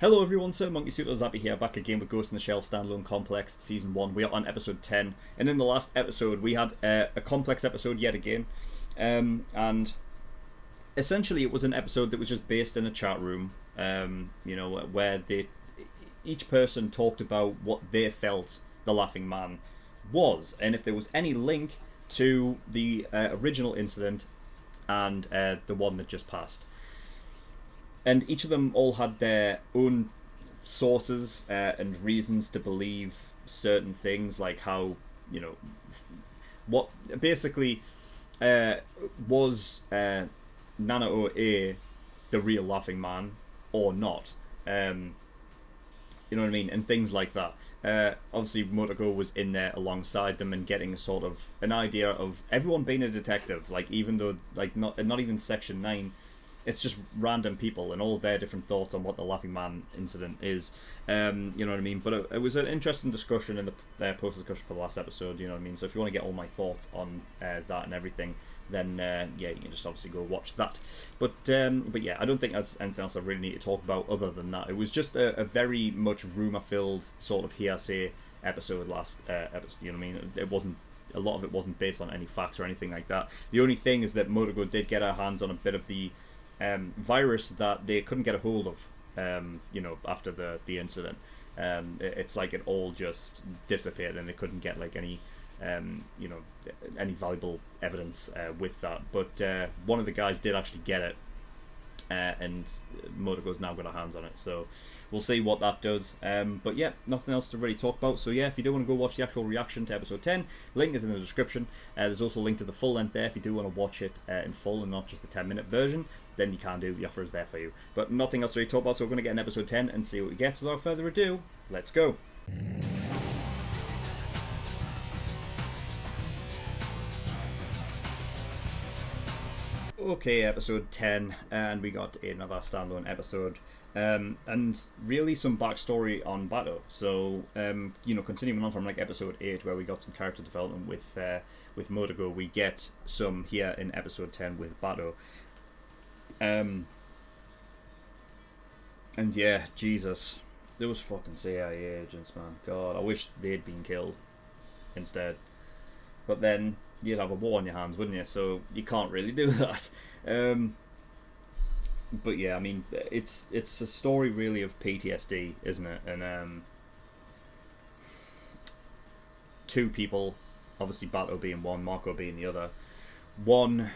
Hello everyone, SirMonkeySuit or Zappy here, back again with Ghost in the Shell Standalone Complex Season 1. We are on episode 10, and in the last episode we had a complex episode yet again, and essentially it was an episode that was just based in a chat room, where each person talked about what they felt the Laughing Man was, and if there was any link to the original incident and the one that just passed. And each of them all had their own sources and reasons to believe certain things, like how, what basically was Nana O.A. the real Laughing Man or not? You know what I mean? And things like that. Obviously, Motoko was in there alongside them and getting sort of an idea of everyone being a detective, like even though, like, not even Section 9. It's just random people and all their different thoughts on what the Laughing Man incident is. You know what I mean? But it was an interesting discussion in the post-discussion for the last episode, you know what I mean? So if you want to get all my thoughts on that and everything, then yeah, you can just obviously go watch that. But yeah, I don't think that's anything else I really need to talk about other than that. It was just a very much rumour-filled sort of hearsay episode last episode, you know what I mean? It wasn't, a lot of it wasn't based on any facts or anything like that. The only thing is that Motoko did get her hands on a bit of the virus that they couldn't get a hold of, after the incident. It's like it all just disappeared and they couldn't get like any valuable evidence with that. But one of the guys did actually get it, and Motoko's now got her hands on it. So we'll see what that does. But yeah, nothing else to really talk about. So yeah, if you do want to go watch the actual reaction to episode 10, link is in the description. There's also a link to the full length there if you do want to watch it in full and not just the 10-minute version. Then you can do, the offer is there for you. But nothing else to really talk about, so we're going to get in episode 10 and see what we get. So without further ado, let's go. Okay, episode 10, and we got another standalone episode. And really some backstory on Bateau. So, continuing on from like episode 8, where we got some character development with Motoko, we get some here in episode 10 with Bateau. And yeah, Jesus, those fucking CIA agents, man. God, I wish they'd been killed instead. But then you'd have a war on your hands, wouldn't you? So you can't really do that. But yeah, I mean, it's a story really of PTSD, isn't it? And two people, obviously Bateau being one, Marco being the other. One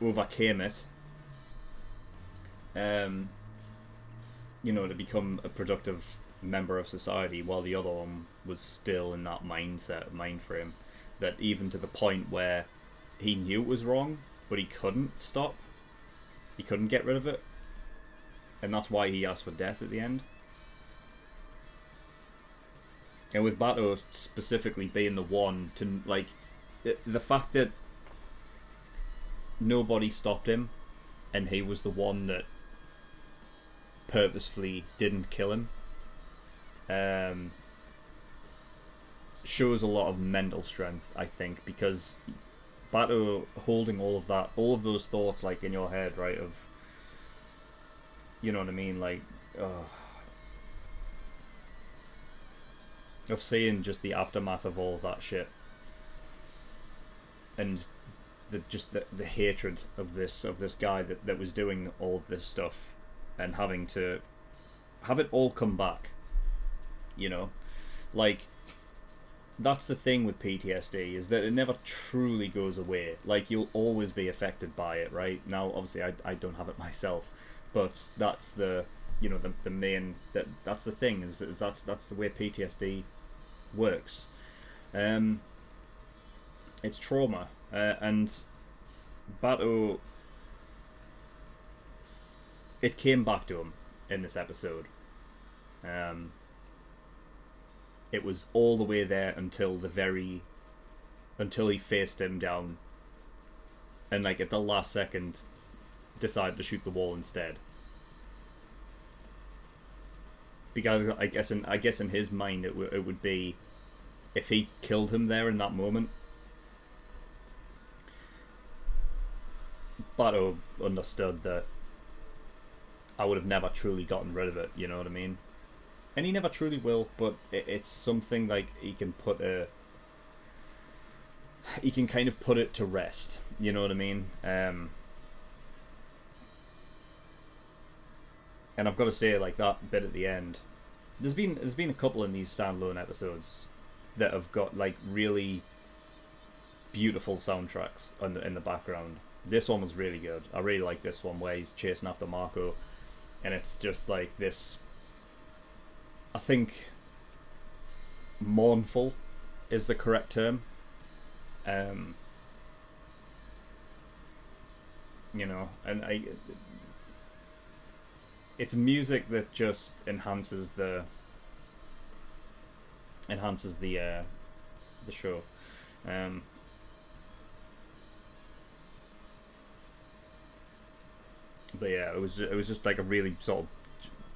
overcame it, to become a productive member of society, while the other one was still in that mind frame, that even to the point where he knew it was wrong, but he couldn't stop. He couldn't get rid of it. And that's why he asked for death at the end. And with Bateau specifically being the one to, like, the fact that nobody stopped him and he was the one that purposefully didn't kill him, shows a lot of mental strength, I think, because Bateau holding all of those thoughts, like, in your head, right, of, you know what I mean, like, of seeing just the aftermath of all of that shit, and the hatred of this guy that was doing all of this stuff, and having to have it all come back, like, that's the thing with PTSD, is that it never truly goes away. Like, you'll always be affected by it, right? Now, obviously, I don't have it myself, but that's the main, that's the thing, is that's the way PTSD works. It's trauma, and Bateau, it came back to him in this episode. It was all the way there until he faced him down, and like at the last second decided to shoot the wall instead. Because I guess in his mind it would be, if he killed him there in that moment, Bateau understood that I would have never truly gotten rid of it. You know what I mean? And he never truly will. But it's something like he can kind of put it to rest. You know what I mean? And I've got to say, like, that bit at the end, there's been a couple in these standalone episodes that have got like really beautiful soundtracks in the background. This one was really good. I really like this one where he's chasing after Marco, and it's just like this. I think mournful is the correct term. You know, and it's music that just enhances the show. But yeah, it was just like a really sort of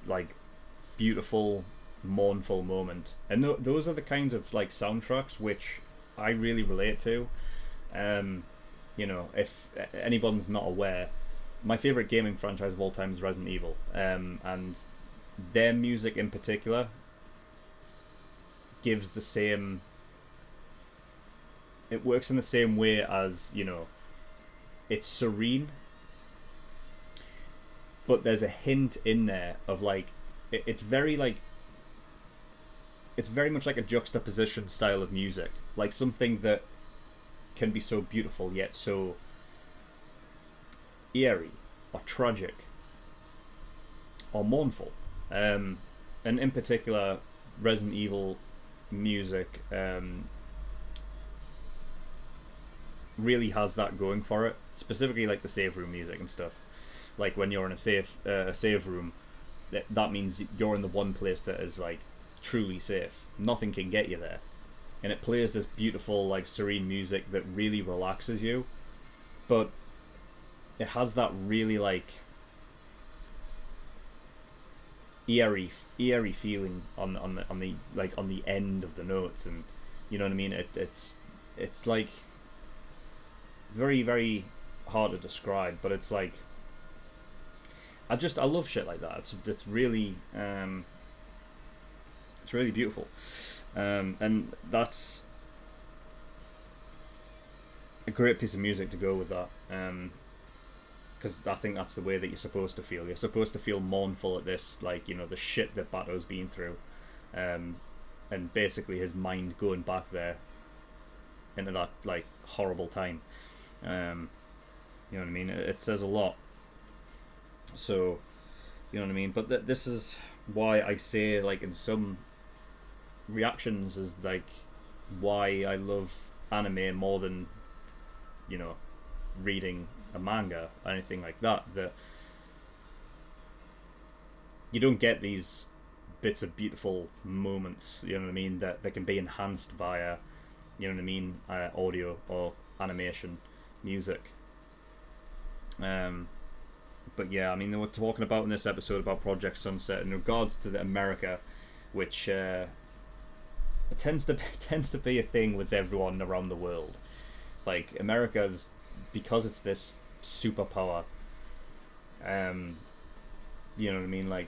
like beautiful, mournful moment, and those are the kinds of like soundtracks which I really relate to. You know, if anyone's not aware, my favorite gaming franchise of all time is Resident Evil, and their music in particular gives the same. It works in the same way as, you know, it's serene, but there's a hint in there of like it's very much like a juxtaposition style of music, like something that can be so beautiful yet so eerie or tragic or mournful. And in particular, Resident Evil music really has that going for it, specifically like the save room music and stuff. Like when you're in a save room, that means you're in the one place that is like truly safe. Nothing can get you there, and it plays this beautiful like serene music that really relaxes you, but it has that really like eerie feeling on the end of the notes, and you know what I mean. It's like very, very hard to describe, but it's like I love shit like that. It's really beautiful, and that's a great piece of music to go with that. Because I think that's the way that you're supposed to feel. You're supposed to feel mournful at this, like, you know, the shit that Batau's been through, and basically his mind going back there into that like horrible time. You know what I mean? It says a lot. So, you know what I mean? But this is why I say, like, in some reactions, is like why I love anime more than, you know, reading a manga or anything like that. That you don't get these bits of beautiful moments, you know what I mean, that can be enhanced via, you know what I mean, audio or animation, music. But yeah, I mean, they were talking about in this episode about Project Sunset in regards to the America, which tends to be a thing with everyone around the world. Like, America's, because it's this superpower, you know what I mean, like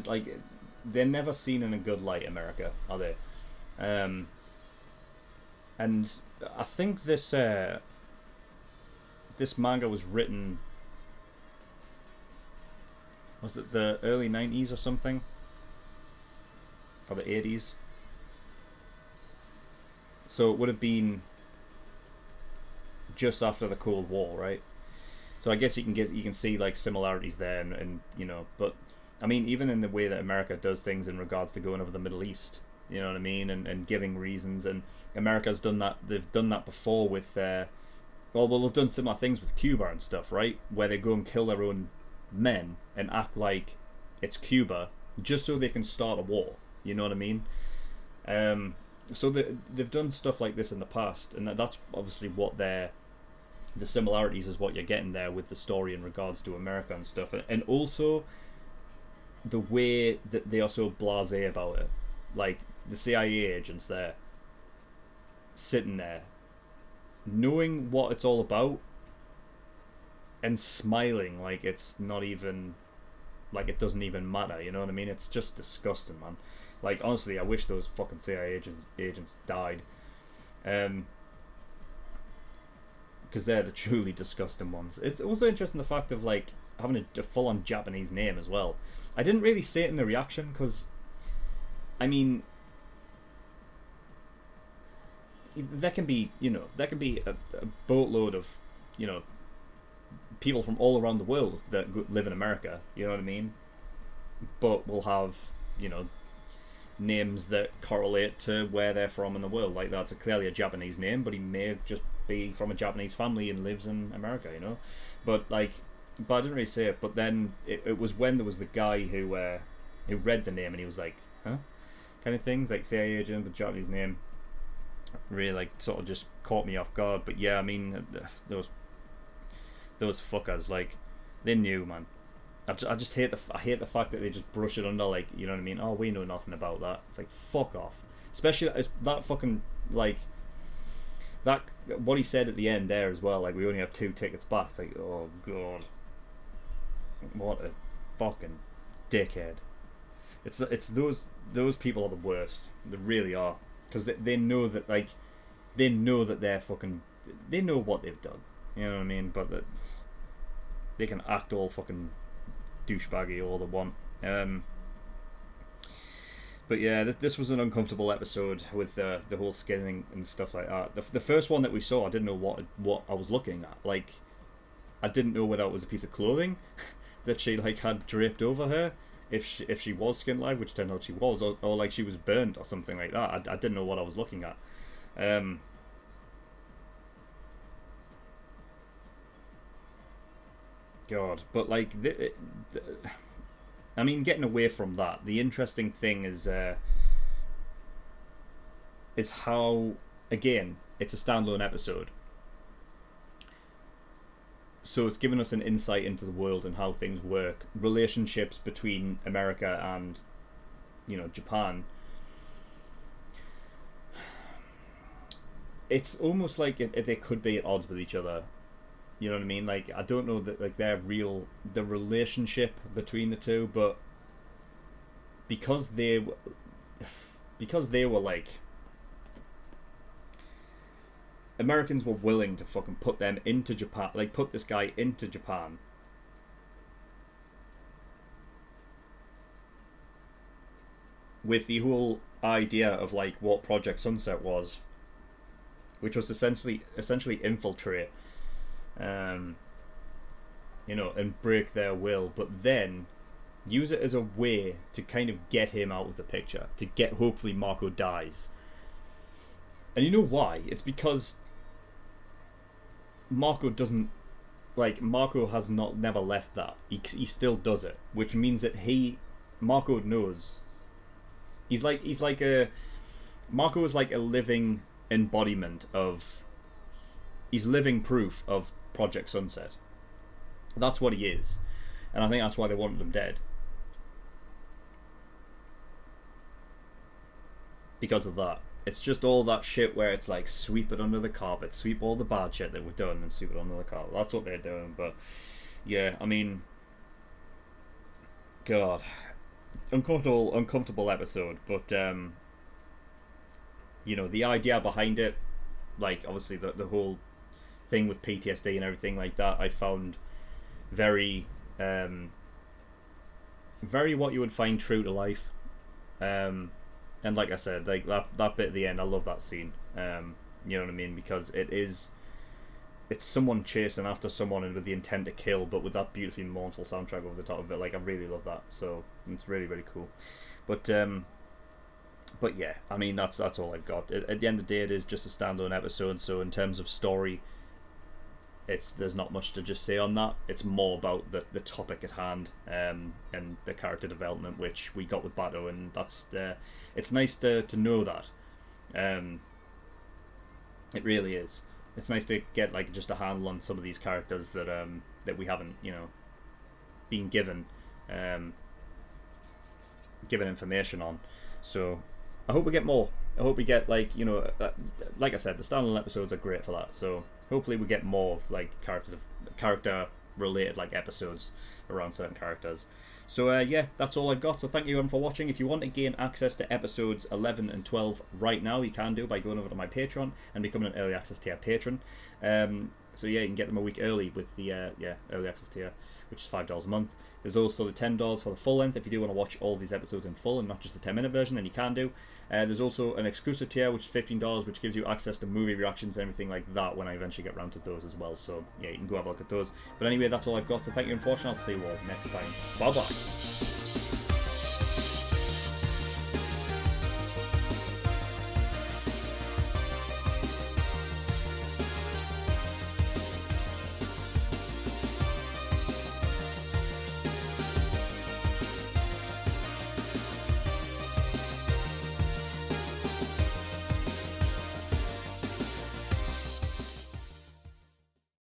like they're never seen in a good light, America, are they? And I think this manga was written, was it the early 90s or something, or the 80s? So it would have been just after the Cold War, right? So I guess you can see like similarities there, and you know, but I mean, even in the way that America does things in regards to going over the Middle East, you know what I mean, and giving reasons, and America's done that. They've done that before with they've done similar things with Cuba and stuff, right? Where they go and kill their own men and act like it's Cuba just so they can start a war. You know what I mean? So they've done stuff like this in the past, and that's obviously what the similarities is what you're getting there with the story in regards to America and stuff, and also the way that they are so blasé about it. Like the CIA agents there, sitting there, knowing what it's all about and smiling like it's not even, like it doesn't even matter, you know what I mean? It's just disgusting, man. Like, honestly, I wish those fucking CIA agents died. Because they're the truly disgusting ones. It's also interesting the fact of, like, having a full-on Japanese name as well. I didn't really see it in the reaction, because, I mean, there can be a boatload of, people from all around the world that live in America, you know what I mean? But will have, names that correlate to where they're from in the world. Like, that's clearly a Japanese name, but he may just be from a Japanese family and lives in America, But I didn't really say it. But then it was when there was the guy who read the name and he was like, huh? Kind of things, like CIA agent with Japanese name. Really, like, sort of just caught me off guard. But yeah, I mean, those fuckers, like, they knew, man. I just hate the fact that they just brush it under, like, you know what I mean? Oh, we know nothing about that. It's like, fuck off. Especially that fucking, like, that, what he said at the end there as well, like, we only have 2 tickets back. It's like, oh god, what a fucking dickhead. It's those people are the worst. They really are, because they know that, like, they know that they're fucking, they know what they've done. You know what I mean? But that they can act all fucking douchebaggy all they want. But yeah, this was an uncomfortable episode with the whole skinning and stuff like that. The first one that we saw, I didn't know what I was looking at. Like, I didn't know whether it was a piece of clothing that she, like, had draped over her, if she was skin alive, which turned out she was, or like she was burnt or something like that. I didn't know what I was looking at. God, but like, I mean, getting away from that, the interesting thing is how, again, it's a standalone episode, so it's given us an insight into the world and how things work, relationships between America and, Japan. It's almost like they could be at odds with each other. You know what I mean? Like, I don't know that, like, the relationship between the two, but because they were like, Americans were willing to fucking put them into Japan, like, put this guy into Japan, with the whole idea of, like, what Project Sunset was, which was essentially infiltrate, and break their will, but then use it as a way to kind of get him out of the picture, to get, hopefully Marco dies. And you know why? It's because Marco has never left that. He still does it, which means that Marco knows. Marco is like a living embodiment of, he's living proof of Project Sunset. That's what he is, and I think that's why they wanted him dead, because of that. It's just all that shit where it's like, sweep it under the carpet, sweep all the bad shit that we've done and sweep it under the carpet. That's what they're doing. But yeah, I mean, God, uncomfortable episode. But the idea behind it, like, obviously the whole thing with PTSD and everything like that, I found very very what you would find true to life. And like I said, like, that bit at the end, I love that scene. You know what I mean? Because it's someone chasing after someone and with the intent to kill, but with that beautifully mournful soundtrack over the top of it. Like, I really love that. So it's really, really cool. But yeah, I mean, that's all I've got. At the end of the day, it is just a standalone episode. So in terms of story, there's not much to just say on that. It's more about the topic at hand, and the character development, which we got with Bateau, and that's it's nice to know that. It really is. It's nice to get, like, just a handle on some of these characters that we haven't, been given information on. So I hope we get more. I hope we get like like I said, the standalone episodes are great for that. So hopefully we get more of like character related like episodes around certain characters. So yeah, that's all I've got. So thank you everyone for watching. If you want to gain access to episodes 11 and 12 right now, you can do by going over to my Patreon and becoming an early access tier patron. So yeah, you can get them a week early with the early access tier, which is $5 a month. There's also the $10 for the full length if you do want to watch all these episodes in full and not just the 10-minute version, then you can do. There's also an exclusive tier, which is $15, which gives you access to movie reactions and everything like that when I eventually get around to those as well. So yeah, you can go have a look at those. But anyway, that's all I've got. So thank you for watching. I'll see you all next time. Bye bye.